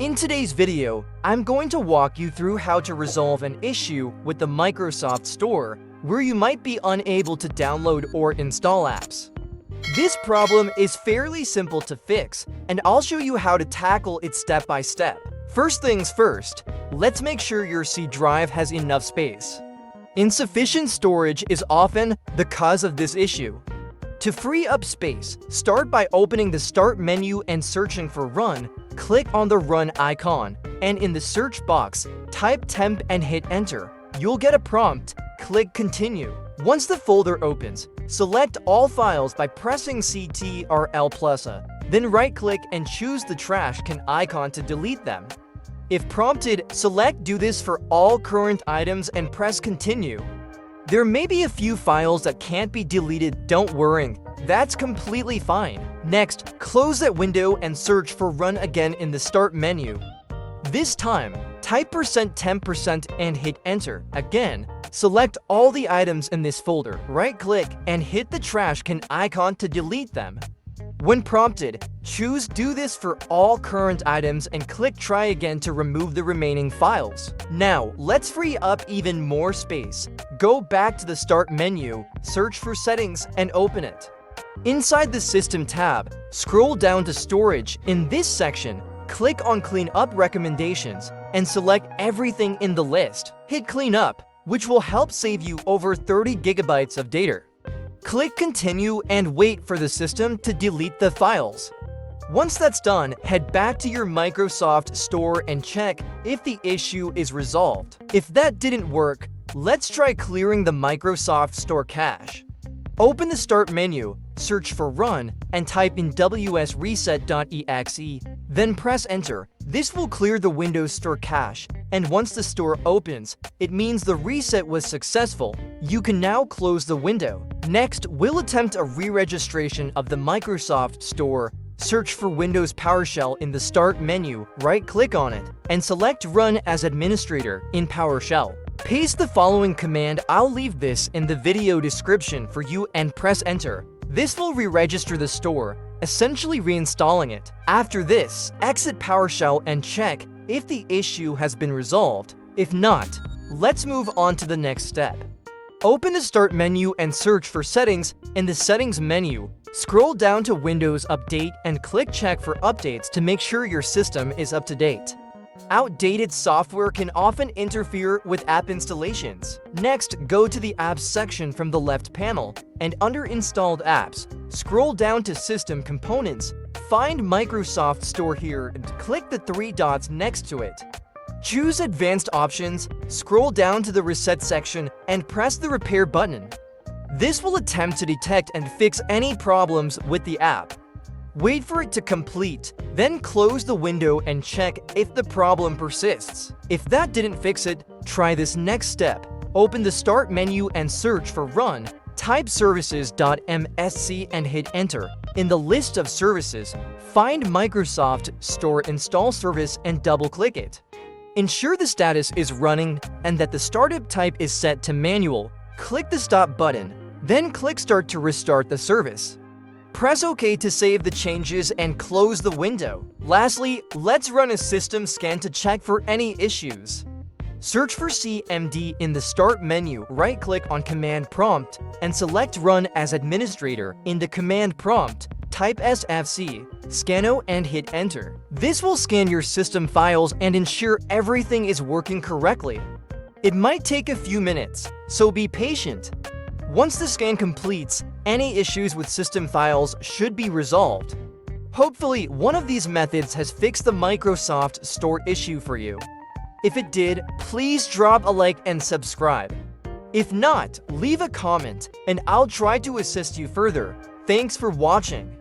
In today's video, I'm going to walk you through how to resolve an issue with the Microsoft Store where you might be unable to download or install apps. This problem is fairly simple to fix, and I'll show you how to tackle it step by step. First things first, let's make sure your C drive has enough space. Insufficient storage is often the cause of this issue. To free up space, start by opening the Start menu and searching for Run. Click on the Run icon, and in the search box, type temp and hit enter. You'll get a prompt. Click Continue. Once the folder opens, select all files by pressing Ctrl+A. Then right-click and choose the trash can icon to delete them. If prompted, select Do this for all current items and press Continue. There may be a few files that can't be deleted, don't worry, that's completely fine. Next, close that window and search for Run again in the Start menu. This time, type %temp% and hit enter. Again, select all the items in this folder, right-click and hit the trash can icon to delete them. When prompted, choose Do this for all current items and click Try again to remove the remaining files. Now, let's free up even more space. Go back to the Start menu, search for Settings, and open it. Inside the System tab, scroll down to Storage. In this section, click on Clean Up Recommendations and select everything in the list. Hit Clean Up, which will help save you over 30 gigabytes of data. Click Continue and wait for the system to delete the files. Once that's done, head back to your Microsoft Store and check if the issue is resolved. If that didn't work, let's try clearing the Microsoft Store cache. Open the Start menu, search for Run, and type in wsreset.exe, then press Enter. This will clear the Windows Store cache, and once the store opens, it means the reset was successful. You can now close the window. Next, we'll attempt a re-registration of the Microsoft Store. Search for Windows PowerShell in the Start menu, right-click on it, and select Run as Administrator in PowerShell. Paste the following command. I'll leave this in the video description for you and press Enter. This will re-register the store, essentially reinstalling it. After this, exit PowerShell and check if the issue has been resolved. If not, let's move on to the next step. Open the Start menu and search for Settings. In the Settings menu, scroll down to Windows Update and click Check for updates to make sure your system is up to date. Outdated software can often interfere with app installations. Next, go to the Apps section from the left panel, and under Installed Apps, scroll down to System Components. Find Microsoft Store here and click the three dots next to it. Choose Advanced Options, scroll down to the Reset section, and press the Repair button. This will attempt to detect and fix any problems with the app. Wait for it to complete, then close the window and check if the problem persists. If that didn't fix it, try this next step. Open the Start menu and search for Run. Type services.msc and hit Enter. In the list of services, find Microsoft Store Install Service and double-click it. Ensure the status is running and that the startup type is set to manual. Click the Stop button, then click Start to restart the service. Press OK to save the changes and close the window. Lastly, let's run a system scan to check for any issues. Search for CMD in the Start menu, right-click on Command Prompt, and select Run as Administrator. In the Command Prompt, type SFC, Scano and hit Enter. This will scan your system files and ensure everything is working correctly. It might take a few minutes, so be patient. Once the scan completes, any issues with system files should be resolved. Hopefully, one of these methods has fixed the Microsoft Store issue for you. If it did, please drop a like and subscribe. If not, leave a comment, and I'll try to assist you further. Thanks for watching.